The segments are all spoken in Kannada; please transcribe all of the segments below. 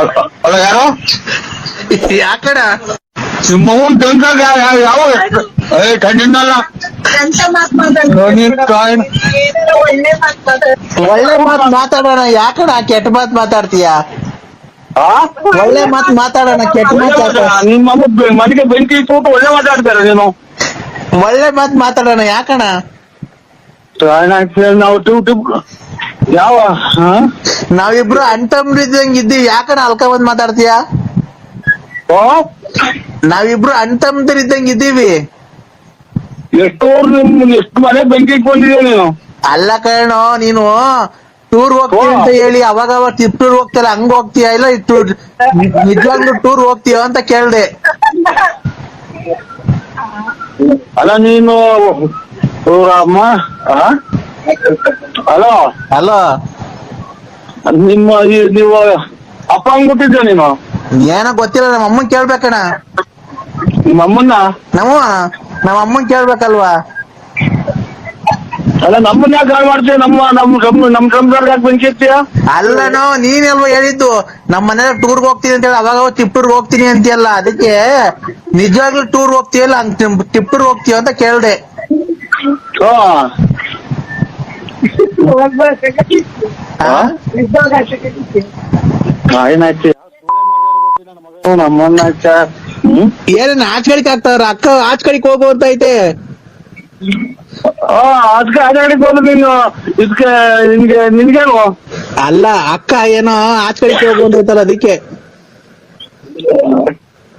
ಅಲ್ಲ ಯಾರು ಯಾಕಡ ಸಿಂಹವನ್ ತಂದಾಗ ಯಾವ ಕಂಡಿದ್ದಲ್ಲ ಒಳ್ಳೆ ಮಾತ್ ಮಾತಾಡೋಣ, ಯಾಕಡ ಕೆಟ್ಟ ಮಾತ್ ಮಾತಾಡ್ತೀಯ? ಒಳ್ಳೆ ಮಾತ್ ಮಾತಾಡೋಣ, ಕೆಟ್ಟ ಮಾತ್ ನಿಮ್ಮ ಮನೆಗೆ ಬೆಂಕಿ ಇಟ್ಟು ಒಳ್ಳೆ ಮಾತಾಡ್ತಾರೆ ನೀನು. ಒಳ್ಳೆ ಮಾತ್ ಮಾತಾಡೋಣ, ಯಾಕಣ? ನಾವು ಯಾವ ನಾವಿಬ್ರು ಅಣ್ತಮ್ರಿದ್ದಂಗ್ ಇದ್ದೀವಿ, ಯಾಕಣ ಅಲ್ಕ ಬಂದ್ ಮಾತಾಡ್ತೀಯ? ನಾವಿಬ್ರು ಅಣ್ತಮ್ದಿರಿದ್ದಂಗ್ ಇದ್ದೀವಿ. ಎಷ್ಟು ಮನೆ ಬೆಂಕಿ ಇಟ್ಕೊಂಡಿದ್ಯಾ ನೀನು? ಅಲ್ಲ ಕಣೋ, ನೀನು ಟೂರ್ ಹೋಗ್ತೀಯ ಅಂತ ಹೇಳಿ ಅವಾಗ ಟೂರ್ ಹೋಗ್ತಿಯಲ್ಲ, ಹಂಗ ಹೋಗ್ತೀಯ ಇಲ್ಲ ನಿಜವಾಗ್ಲೂ ಟೂರ್ ಹೋಗ್ತೀಯ ಅಂತ ಕೇಳ್ದೆ. ಅಲ್ಲ ನೀನು ಅಮ್ಮ ಹಲೋ ಅಲೋ, ನೀವು ಅಪ್ಪ ಹಂಗ್ ಬಿಟ್ಟಿದ್ದ ನೀನು? ಏನೋ ಗೊತ್ತಿಲ್ಲ, ನಮ್ಮ ಅಮ್ಮನ್ ಕೇಳ್ಬೇಕಣ. ನಿಮ್ಮ ಅಮ್ಮನ್ನ? ನಮ್ಮ ಅಮ್ಮನ್ ಕೇಳ್ಬೇಕಲ್ವಾ? ಅಲ್ಲ ನಮ್ಮನ್ನ ಯಾಕೆ ಕಾಲ್ ಮಾಡ್ತೀಯ? ನಮ್ ಸಂಸಾರ ಯಾಕೆ ಬೆಂಕಿ ಇರ್ತೀಯ? ಅಲ್ಲನೋ, ನೀನೆಲ್ವ ಹೇಳಿದ್ದು ನಮ್ಮ ಮನೇಲಿ ಟೂರ್ಗ್ ಹೋಗ್ತೀನಿ ಅಂತ ಹೇಳಿ ಅವಾಗ ಟಿಪ್ಟೂರ್ಗ್ ಹೋಗ್ತೀನಿ ಅಂತೀಯಲ್ಲ, ಅದಕ್ಕೆ ನಿಜವಾಗ್ಲೂ ಟೂರ್ ಹೋಗ್ತೀಯಲ್ಲ ಟಿಪ್ಟೂರ್ ಹೋಗ್ತೀಯ ಅಂತ ಕೇಳ್ದೆ. ನಮ್ಮನ್ನ ಏನೇನ್ ಆಚಕಳಿಕ್ ಆಗ್ತಾವ್ರ? ಅಕ್ಕ ಆಚಕಳಿಕ್ ಹೋಗು ಅಂತ ಐತೆ. ಅದಕ್ಕೆ ಅದಾಡಿಕ್ ಹೋದ್ರು ನೀನು ಇದಕ್ಕೆ ನಿನ್ಗೇನು? ಅಲ್ಲ, ಅಕ್ಕ ಏನೋ ಆಚಕಳಿಕ್ ಹೋಗು ಅಂತ ಐತಲ್ಲ, ಅದಕ್ಕೆ.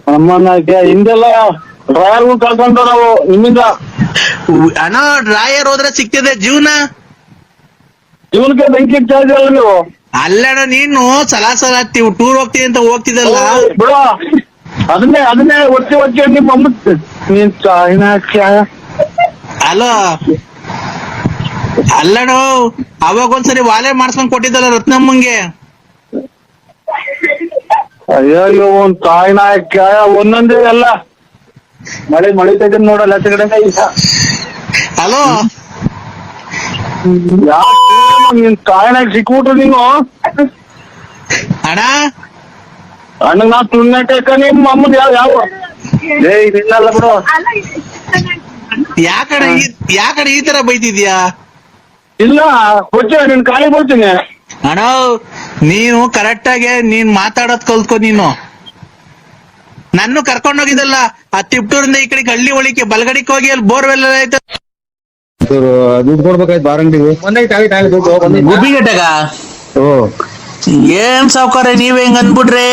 ನಮ್ಮನ್ನ ಹಿಂದೆಲ್ಲ ಡ್ರಾಯರ್ಗಳು ಕಳ್ಕೊಂಡ ನಾವು ನಿಮ್ಮಿಂದ. ಅಣ್ಣ, ಡ್ರಾಯರ್ ಹೋದ್ರೆ ಸಿಗ್ತದೆ ಜೀವನ. ಇವನ್ಗೆ ಬೆಂಕಿ ಇಡ್ತಾ ಇದೆಯಲ್ಲ ನೀವು. ಅಲ್ಲಣ್ಣ, ನೀನು ಸಲ ಟೂರ್ ಹೋಗ್ತೀನಿ ಅಂತ ಹೋಗ್ತಿದ್ದಲ್ಲ ಬಿಡು, ಅದನ್ನೇ ಒತ್ತಿ ನಿಮ್ಮ ಅಮ್ಮ ನೀನ್ ಚಾಯ್ನ. ಅಲೋ, ಅಲ್ಲಣ್ಣ, ಅವಾಗ ಒಂದ್ಸರಿ ವಾಲೆ ಮಾಡ್ಸ್ಕೊಂಡ್ ಕೊಟ್ಟಿದ್ದಲ್ಲ ರತ್ನಮ್ಮಂಗೆ. ಅಯ್ಯೋ ಒಂದ್ ತಾಯಿನಾಯಕ ಒಂದೊಂದೇ ಎಲ್ಲ ಮಳಿತಾ ಇದ್ದೀನಿ ನೋಡಲ್ಲ ಕಡೆ. ಹಲೋ, ನೀನ್ ತಾಯಿನಾಯಕ ಸಿಕ್ಬಿಟ್ರು ನೀನು. ಅಣ್ಣ ಅಣ್ಣಗ್ ನಾ ತುಣ್ಣಕ ನಿಮ್ಮ ಅಮ್ಮದ್ ಯಾವ ನಿನ್ನಲ್ಲ ಬಿಡು. ಯಾಕಡೆ ಈ ತರ ಬೈತಿದ್ಯಾ? ಇಲ್ಲ ಕೊಡ್ತೀಯ, ನಿನ್ ಖಾಲಿ ಕೊಡ್ತೀನಿ. ಅಣ್ಣ, ನೀನು ಕರೆಕ್ಟ್ ಆಗಿ ನೀನ್ ಮಾತಾಡೋದ್ ಕಲ್ತ್ಕೊ. ನೀನು ನನ್ನ ಕರ್ಕೊಂಡೋಗಿದ್ದಲ್ಲ ಆ ತಿಪ್ಟೂರಿಂದ ಈ ಕಡೆಗೆ ಹಳ್ಳಿ ಒಳಿಕೆ ಬಲ್ಗಡಿಕ್ ಹೋಗಿ ಅಲ್ಲಿ ಬೋರ್ವೆಲ್ ಆಯ್ತು, ದುಡ್ಡು ಕೊಡ್ಬೇಕಾಯ್ತು ಬಾರಂಗಡಿಗೆ ಗುಬ್ಬಿಗಟ್ಟಗ. ಏನ್ ಸಾವ್ಕಾರ ನೀವ್ ಹೆಂಗ್ ಅಂದ್ಬಿಟ್ರೆ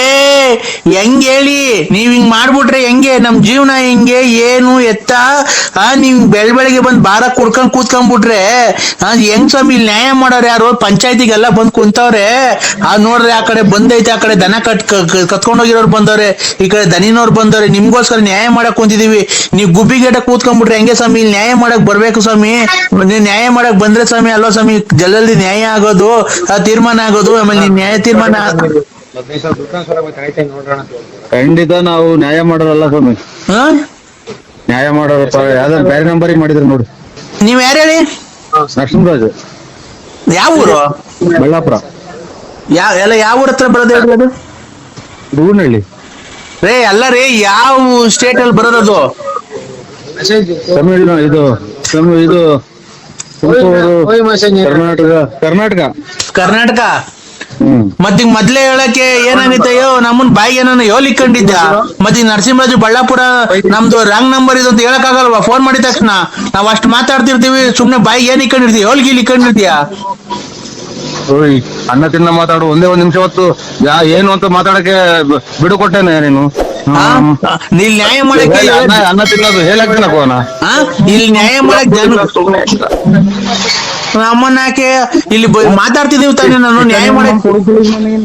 ಹೆಂಗ್ ಹೇಳಿ? ನೀವ್ ಹಿಂಗ್ ಮಾಡ್ಬಿಟ್ರೆ ಹೆಂಗೆ? ನಮ್ ಜೀವನ ಹೆಂಗೆ ಏನು ಎತ್ತ? ನೀವ್ ಬೆಳಗ್ಗೆ ಬಂದ್ ಬಾರ ಕುಡ್ಕೊಂಡ್ ಕೂತ್ಕೊಂಡ್ಬಿಟ್ರೆ ಹೆಂಗ್ ಸ್ವಾಮಿ? ಇಲ್ಲಿ ನ್ಯಾಯ ಮಾಡೋರು ಯಾರು? ಪಂಚಾಯತಿಗೆಲ್ಲ ಬಂದ್ ಕುಂತವ್ರೆ. ನೋಡ್ರಿ, ಆ ಕಡೆ ಬಂದೈತೆ, ಆ ಕಡೆ ದನ ಕತ್ಕೊಂಡೋಗಿರೋರು ಬಂದವ್ರೆ, ಈ ಕಡೆ ದನಿನವ್ರು ಬಂದವ್ರೆ. ನಿಮ್ಗೋಸ್ಕರ ನ್ಯಾಯ ಮಾಡಕ್ ಕುಂತಿದೀವಿ. ನೀವ್ ಗುಬ್ಬಿಗೇಟ ಕೂತ್ಕೊಂಡ್ಬಿಟ್ರೆ ಹೆಂಗೆ ಸ್ವಾಮಿ? ಇಲ್ಲಿ ನ್ಯಾಯ ಮಾಡಕ್ ಬರ್ಬೇಕು ಸ್ವಾಮಿ. ನೀವ್ ನ್ಯಾಯ ಮಾಡಕ್ ಬಂದ್ರೆ ಸ್ವಾಮಿ ಅಲ್ವಾ ಸ್ವಾಮಿ ಜಲ್ದಿ ನ್ಯಾಯ ಆಗೋದು, ತೀರ್ಮಾನ ಆಗೋದು. ಆಮೇಲೆ ನ್ಯಾಯ ತೀರ್ಮಾನ ಖಂಡಿತ ನಾವು ನ್ಯಾಯ ಮಾಡೋರಲ್ಲ ಸ್ವಾಮಿ. ನ್ಯಾಯ ಮಾಡೋರಪ್ಪ. ಯಾವ್ದಾದ್ರು ಬೇರೆ ನಂಬರಿಗೆ ಮಾಡಿದ್ರು ನೋಡಿ. ನೀವ್ ಯಾರು ಹೇಳಿ? ನರಸಿಂಹರಾಜ್. ಯಾವ ಊರು? ಬಳ್ಳಾಪುರ. ಯಾವ ಊರ ಹತ್ರ ಬರೋದು ಹೇಳಿ? ಅದು ಹೂನಹಳ್ಳಿ ರೇ. ಅಲ್ಲ ರೀ, ಯಾವ ಸ್ಟೇಟ್ ಅಲ್ಲಿ ಬರೋದು? ತಮಿಳ್ನಾಡು. ಇದು ಕರ್ನಾಟಕ. ಮತ್ತೀಗ ಮೊದ್ಲೇ ಹೇಳಕ್ಕೆ ಏನಾಗಿತ್ತಯ್ಯೋ? ನಮ್ಮನ್ ಬಾಯಿಗೆ ಏನಾನ ಇಕ್ಕೊಂಡಿದ್ದ? ಮತ್ತೆ ನರಸಿಂಹರಾಜು ಬಳ್ಳಾಪುರ ನಮ್ದು ರಾಂಗ್ ನಂಬರ್ ಇದು ಅಂತ ಹೇಳಕ್ ಆಗಲ್ವಾ? ಫೋನ್ ಮಾಡಿದ ತಕ್ಷಣ ನಾವ್ ಅಷ್ಟ್ ಮಾತಾಡ್ತಿರ್ತೀವಿ, ಸುಮ್ನೆ ಬಾಯಿಗೆ ಏನ್ ಇಕ್ಕೊಂಡಿರ್ತೀವಿ? ಹೋಲ್ಗಿಲ್ ಇಕ್ಕೊಂಡಿರ್ತೀಯ? ಅನ್ನ ತಿನ್ನ ಮಾತಾಡು. ಒಂದೇ ಒಂದ್ ನಿಮಿಷ ಹೊತ್ತು ಏನು ಅಂತ ಮಾತಾಡಕ್ಕೆ ಬಿಡು ಕೊಟ್ಟೇನೆ ನೀನು. ಇಲ್ಲಿ ನ್ಯಾಯ ಮಾಡಕ್ಕೆ ಅನ್ನ ತಿನ್ನೋದು ಹೇಳಕ್ಕೋನ ಇಲ್ಲಿ ನ್ಯಾಯ ಮಾಡಕ್ ನಮ್ಮನ್ನ ಯಾಕೆ ಇಲ್ಲಿ ಮಾತಾಡ್ತಿದೀವಿ ತಾನೇ? ನಾನು ನ್ಯಾಯ ಮಾಡಕ್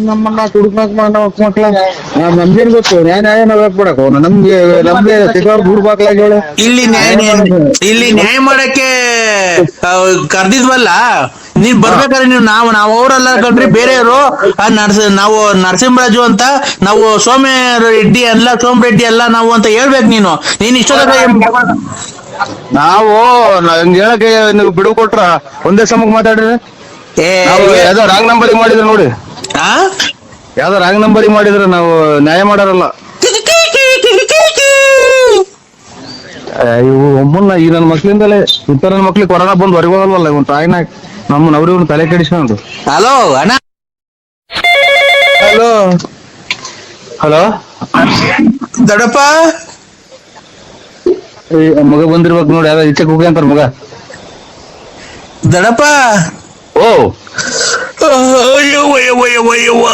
ನಮ್ಮನ್ನ ನಮ್ಗೇನ್ ಗೊತ್ತು? ನ್ಯಾಯ ನಾವ್ ಹಾಕ್ಬಿಡಕ್ ನಮ್ಗೆ ದುಡ್ಡು ಬಾಕ್ಲಾಗಿ ಹೇಳ. ಇಲ್ಲಿ ನ್ಯಾಯ ಮಾಡಕ್ಕೆ ಕರ್ದಿದ್ವಲ್ಲ, ನೀನ್ ಬರ್ಬೇಕಾದ್ರೆ ನಾವು ಅವರೆಲ್ಲ ಕಂಡ್ರಿ ಬೇರೆಯವರು. ನಾವು ನರಸಿಂಹರಾಜು ಅಂತ, ನಾವು ಸೋಮ ರೆಡ್ಡಿ ಅಲ್ಲ ನಾವು ಅಂತ ಹೇಳ್ಬೇಕು. ನೀನ್ ಇಷ್ಟೊತ್ತ ನಾವು ಹಂಗ ಹೇಳಕ್ಕೆ ನೀವು ಬಿಡು ಕೊಟ್ರ ಒಂದೇ ಸಮಕ್ ಮಾತಾಡ್ರಿ. ಯಾವ್ದೋ ರಾಂಗ್ ನಂಬರ್ ಮಾಡಿದ್ರೆ ನೋಡಿ. ಯಾವ್ದೋ ರಾಂಗ್ ನಂಬರಿಗೆ ಮಾಡಿದ್ರೆ ನಾವು ನ್ಯಾಯ ಮಾಡಾರಲ್ಲ. ಇವು ಒಮ್ಮನ್ನ ಈ ನನ್ನ ಮಕ್ಳಿಂದಲೇ ಇಂಥ ನನ್ನ ಮಕ್ಳಿಗೆ ಕೊರೋನಾ ಬಂದು ಹೊರಗೆ ಹೋಗಲ್ವಲ್ಲ ಇವನ್ ತಾಯಿನ ನಮ್ಮ ನವ್ರಿ ತಲೆ ಕೆಡಿಸ್ಕೊಂಡು. ಹಲೋ ಅಣ್ಣ. ಹಲೋ ಹಲೋ ದೊಡ್ಡಪ್ಪ ಮಗ ಬಂದಿರ್ಬೇಕು ನೋಡಿ, ಯಾವ್ದು ಈಚೆ ಹೋಗಿ ಅಂತಾರ ಮಗ. ದೊಡ್ಡಪ್ಪ. ಓ ಅಯ್ಯವ್ವ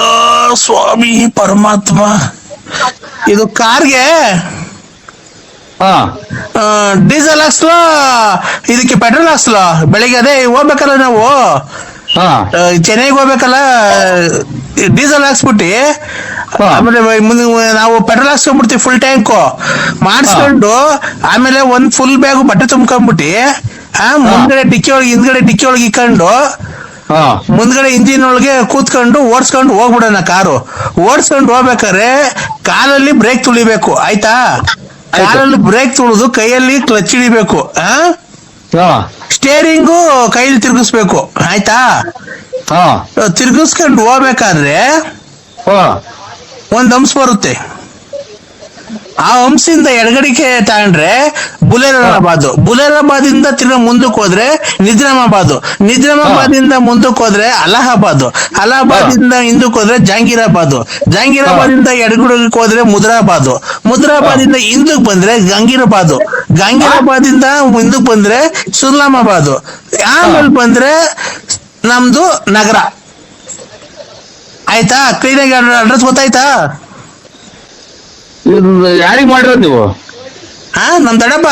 ಸ್ವಾಮಿ ಪರಮಾತ್ಮ. ಇದು ಕಾರ್ಗೆ ಹಾ ಡೀಸೆಲ್ ಹಾಕ್ಸ್ಲೋ ಇದಕ್ಕೆ ಪೆಟ್ರೋಲ್ ಹಾಕ್ಸ್ಲೋ? ಬೆಳಿಗ್ಗೆ ಅದೇ ಹೋಗ್ಬೇಕಲ್ಲ ನಾವು, ಹಾ ಚೆನ್ನೈಗೆ ಹೋಗ್ಬೇಕಲ್ಲ, ಡೀಸೆಲ್ ಹಾಕ್ಸ್ಬಿಟ್ಟು ಆಮೇಲೆ ಮುಂದೆ ನಾವು ಪೆಟ್ರೋಲ್ ಹಾಕ್ಸ್ಕೊಂಡ್ಬಿಡ್ತೀವಿ ಫುಲ್ ಟ್ಯಾಂಕು ಮಾಡಿಸ್ಕೊಂಡು, ಆಮೇಲೆ ಒಂದ್ ಫುಲ್ ಬ್ಯಾಗ್ ಬಟ್ಟೆ ತುಂಬ್ಕೊಂಡ್ಬಿಟ್ಟು ಮುಂದ್ಗಡೆ ಡಿಕ್ಕಿ ಒಳಗೆ ಹಿಂದ್ಗಡೆ ಡಿಕ್ಕಿ ಒಳಗೆ ಇಕ್ಕೊಂಡು ಮುಂದ್ಗಡೆ ಇಂಜಿನ್ ಒಳಗೆ ಕೂತ್ಕೊಂಡು ಓಡಿಸ್ಕೊಂಡು ಹೋಗ್ಬಿಡೋಣ. ಕಾರು ಓಡಿಸ್ಕೊಂಡು ಹೋಗ್ಬೇಕಾದ್ರೆ ಕಾಲಲ್ಲಿ ಬ್ರೇಕ್ ತುಳಿಬೇಕು, ಆಯ್ತಾ? ಕಾಲಲ್ಲಿ ಬ್ರೇಕ್ ತುಳಿದು ಕೈಯಲ್ಲಿ ಕ್ಲಚ್ ಹಿಡಿಬೇಕು, ಸ್ಟೇರಿಂಗು ಕೈಲಿ ತಿರ್ಗಿಸ್ಬೇಕು, ಆಯ್ತಾ? ತಿರ್ಗಿಸ್ಕೊಂಡು ಹೋಗ್ಬೇಕಾದ್ರೆ ಒಂದ್ ಹಂಸ ಬರುತ್ತೆ. ಆ ಹಂಸಿಂದ ಎಡಗಡಿಕೆ ತಗೊಂಡ್ರೆ ಬುಲೇರಾಬಾದ್ ಇಂದ ತಿರ್ಗಾ ಮುಂದಕ್ಕೆ ಹೋದ್ರೆ ನಿಜಾಮಾಬಾದ್ ಇಂದ ಮುಂದಕ್ಕೆ ಹೋದ್ರೆ ಅಲಹಾಬಾದ್ ಇಂದ ಹಿಂದಕ್ಕೆ ಹೋದ್ರೆ ಜಹಾಂಗೀರಾಬಾದ್ ಇಂದ ಎಡಗಡಿಗೆ ಹೋದ್ರೆ ಮುದ್ರಾಬಾದ್ ಇಂದ ಹಿಂದಕ್ಕೆ ಬಂದ್ರೆ ಗಂಗೀರಾಬಾದ್ ಇಂದ ಮುಂದಕ್ಕೆ ಬಂದ್ರೆ ಸುಲ್ಲಾಮಾಬಾದ್, ಆಮೇಲೆ ಬಂದ್ರೆ ನಮ್ದು ನಗರ, ಆಯ್ತಾ? ಕ್ಲೀನಾಗಿ ಅಡ್ರೆಸ್ ಗೊತ್ತಾಯ್ತಾ? ಯಾರಿಗ್ ಮಾಡಿರೋದು ನೀವು? ನಮ್ ದೊಡ್ಡಪ್ಪ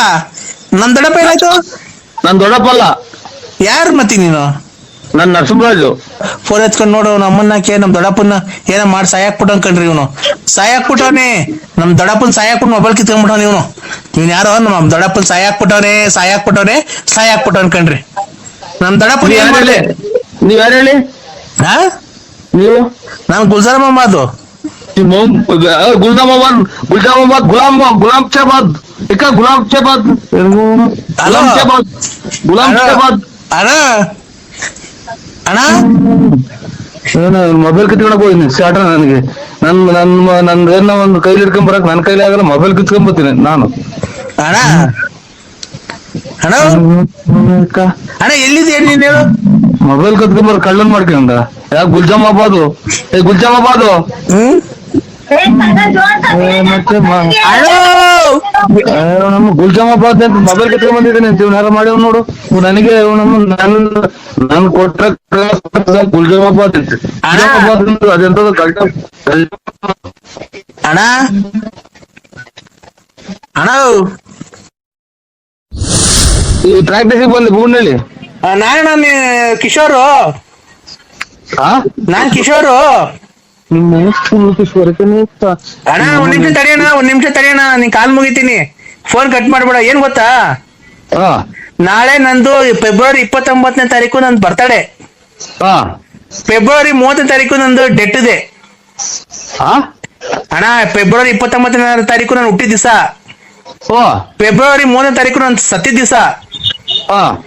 ಏನಾಯ್ತು? ನನ್ ದೊಡ್ಡಪ್ಪಲ್ಲ. ಯಾರು ಮತ್ತೆ ನೀನು? ನನ್ ನರಸಿಂಹರಾಜು. ಫೋನ್ ಎತ್ಕೊಂಡ್ ನೋಡು ನಮ್ಮನ್ನಕ್ಕೆ ನಮ್ ದೊಡ್ಡಪ್ಪನ ಏನ ಮಾಡಿ ಸಾಯಾಕ್ಬಿಟ್ಟು ಅನ್ಕಂಡ್ರಿ ಇವನು. ಸಾಯಾಕ್ಬಿಟ್ಟವನೇ ನಮ್ ದೊಡ್ಡಪ್ಪನ ಸಾಯಾಕ್ಬಿಟ್ಟು ಮೊಬೈಲ್ ಕಿತ್ಕೊಂಡ್ಬಿಟ್ಟವನ ಇವನ್ ಯಾರೋ ನಮ್ಮ ದೊಡ್ಡಪ್ಪನ ಸಾಯಾಕ್ಬಿಟ್ಟು ಅನ್ಕಂಡ್ರಿ. ನಮ್ ದೊಡ್ಡಪ್ಪನ ಏನ್ ಮಾಡ್ಲಿ? ನೀವ್ ಯಾರು ಹೇಳಿ? ನೀವು? ನಾನ್ ಗುಲ್ಜಾರ್ ಮೊಹಮ್ಮದ್. ಮೊಬೈಲ್ ಕಿತ್ಕೊಂಡಕ್ ಹೋಗಿನಿ ಸ್ಟಾರ್ಟ. ನನಗೆ ನಂದೇನ ಒಂದು ಕೈಲಿ ಹಿಡ್ಕೊಂಡ್ ಬರಕ್ ನನ್ ಕೈಲಿ ಆಗಲ್ಲ, ಮೊಬೈಲ್ ಕಿತ್ಕೊಂಡ್ ಬರ್ತೀನಿ ನಾನು. ಅಣ್ಣ ಎಲ್ಲಿದೆ ನೀನ್ ಹೇಳು? ಮೊಬೈಲ್ ಕತ್ಕೊಂಬರ್ ಕಳ್ಳನ್ ಮಾಡ್ಕೊಂಡ. ಯಾಕೆ ಗುಲ್ಜಾಮಾಬಾದು ನಮ್ಮ ಗುಲ್ಜಾಮಾಬಾದ್ ಅಂತ ಮೊಬೈಲ್ ಕತ್ಕೊಂಡ್ ಬಂದಿದ್ದೀನಿ ಅಂತ ಇವ್ನ ಯಾರು ಮಾಡ್ಯವ್ ನೋಡು. ನನಗೆ ನನ್ ಕೊಟ್ಟ ಗುಲ್ಜಾಮಾಬಾದ್ ಅಂತ ಅದೆಂತದ ಕಳ್ಳ. ಅಣ್ಣ ಈ ಪ್ರಾಕ್ಟೀಸಿಗೆ ಬಂದೆ ಬೂಡ್ನಳ್ಳಿ. ನಾನ್ ಕಿಶೋರು. ನಾನ್ ಕಿಶೋರು. ಅಣ್ಣ ಒಂದ್ ನಿಮಿಷ ತಡೆಯೋಣ, ನೀನ್ ಕಾಲ್ ಮುಗಿತೀನಿ, ಫೋನ್ ಕಟ್ ಮಾಡ್ಬೇಡ. ಏನ್ ಗೊತ್ತಾ, ನಾಳೆ ನಂದು ಫೆಬ್ರವರಿ 29ನೇ ತಾರೀಕು ನಂದು ಬರ್ತಡೇ. ಫೆಬ್ರವರಿ 30ನೇ ತಾರೀಕು ನಂದು ಡೆತ್ ಇದೆ ಅಣ್ಣ. ಫೆಬ್ರವರಿ 29ನೇ ತಾರೀಕು ನಾನು ಹುಟ್ಟಿದ ದಿವಸ, ಫೆಬ್ರವರಿ 3ನೇ ತಾರೀಕು ನಾನು ಸತ್ತಿದ ದಿವಸ.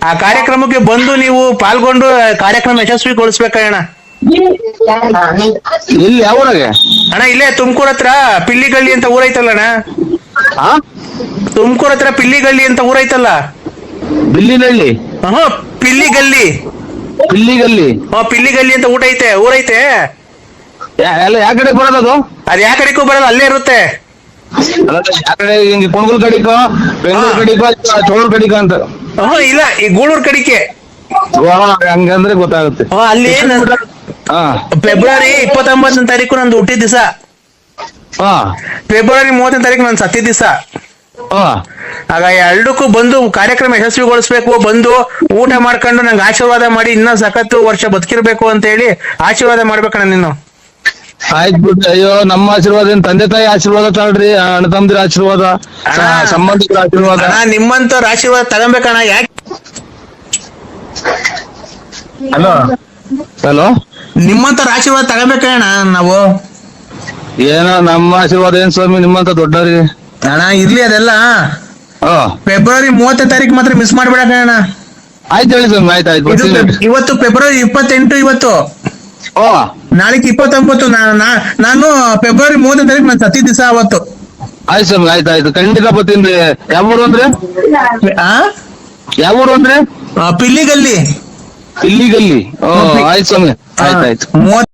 ಆ ಕಾರ್ಯಕ್ರಮಕ್ಕೆ ಬಂದು ನೀವು ಪಾಲ್ಗೊಂಡು ಕಾರ್ಯಕ್ರಮ ಯಶಸ್ವಿಗೊಳಿಸ್ಬೇಕಣ್ಣ. ಇಲ್ಲಿ ಯಾವ ಊರಾಗೆ ಅಣ್ಣ? ಇಲ್ಲೇ ತುಮಕೂರ್ ಹತ್ರ ಪಿಲ್ಲಿಗಳ್ಳಿ ಅಂತ ಊರೈತಲ್ಲ ಅಣ್ಣ. ತುಮಕೂರ್ ಹತ್ರ ಪಿಲ್ಲಿಗಳ್ಳಿ ಅಂತ ಊರೈತಲ್ಲ. ಬಿಲ್ಲಿನಳ್ಳಿ? ಪಿಲ್ಲಿಗಲ್ಲಿ. ಪಿಲ್ಲಿಗಲ್ಲಿ ಅಂತ ಊರೈತೆ. ಎಲ್ಲ ಯಾವ ಕಡೆ ಬರೋದದು? ಅದ್ ಯಾವ ಕಡೆಗೂ ಬರೋದು, ಅಲ್ಲೇ ಇರುತ್ತೆ. ಆ ಕಡೆ ಹಿಂಗೆ ಕುಣಗುಲ್ ಕಡಿಕೋ, ಬೆಂಗಳೂರು ಕಡಿಕೋ, ಚೋಳೂರ್ ಕಡಿಕೋ ಅಂತ? ಇಲ್ಲ, ಈ ಗೂಳೂರ್ ಕಡಿಕೆ. ಹಂಗಂದ್ರೆ ಗೊತ್ತಾಗುತ್ತೆ. ಅಲ್ಲಿ ಫೆಬ್ರವರಿ 29ನೇ ತಾರೀಕು ನಂದು ಹುಟ್ಟಿದ ದಿವಸ, ಫೆಬ್ರವರಿ 30ನೇ ತಾರೀಕು ನಾನು ಸತ್ತಿದ ದಿವಸ. ಆಗ ಎರಡಕ್ಕೂ ಬಂದು ಕಾರ್ಯಕ್ರಮ ಯಶಸ್ವಿಗೊಳಿಸ್ಬೇಕು, ಬಂದು ಊಟ ಮಾಡ್ಕೊಂಡು ನಂಗೆ ಆಶೀರ್ವಾದ ಮಾಡಿ ಇನ್ನೂ ಸಖತ್ತು ವರ್ಷ ಬದುಕಿರ್ಬೇಕು ಅಂತ ಹೇಳಿ ಆಶೀರ್ವಾದ ಮಾಡ್ಬೇಕಣ್ಣ ನೀನು. ಆಯ್ತು ಬಿಟ್ಟು. ಅಯ್ಯೋ, ನಮ್ಮ ಆಶೀರ್ವಾದ ಏನ್ ತಂದೆ ತಾಯಿ ಆಶೀರ್ವಾದ ತಾಳ್ರಿ, ಅಣ್ಣ ತಮ್ಮದಿರ ಆಶೀರ್ವಾದ, ಸಂಬಂಧಿಕರ ಆಶೀರ್ವಾದ. ನಿಮ್ಮಂತವ್ರ ಆಶೀರ್ವಾದ ತಗೊಬೇಕಣ್ಣ. ಯಾಕೆ? ಹಲೋ, ನಿಮ್ಮಂತವ್ರ ಆಶೀರ್ವಾದ ತಗೋಬೇಕಣ್ಣ ನಾವು. ಏನೋ ನಮ್ಮ ಆಶೀರ್ವಾದ ಏನ್ ಸ್ವಾಮಿ ನಿಮ್ಮಂತ ದೊಡ್ಡವ್ರಿಗೆ. ಅಣ್ಣ ಇರ್ಲಿ ಅದೆಲ್ಲ. ಫೆಬ್ರವರಿ 30ನೇ ತಾರೀಕು ಮಾತ್ರ ಮಿಸ್ ಮಾಡ್ಬೇಡಣ್ಣ. ಆಯ್ತು ಹೇಳಿ ಸ್ವಾಮಿ. ಆಯ್ತು. ಇವತ್ತು ಫೆಬ್ರವರಿ 28. ಇವತ್ತು ಓ ನಾಳೆಗೆ 29 ನಾನು ಫೆಬ್ರವರಿ 30 ತಾರೀಕು ನಾನು ಸತಿ ದಿವಸ ಅವತ್ತು. ಆಯ್ತು ಸ್ವಾಮಿ, ಆಯ್ತು ಖಂಡಿತ ಬರ್ತೀನಿ. ಯಾವ ಊರು ಅಂದ್ರೆ? ಆ ಯಾವ ಊರು ಅಂದ್ರೆ? ಪಿಲ್ಲಿಗಲ್ಲಿ. ಇಲ್ಲಿಗಲ್ಲಿ. ಓ ಆಯ್ತು ಸ್ವಾಮಿ, ಆಯ್ತಾಯ್ತು. 30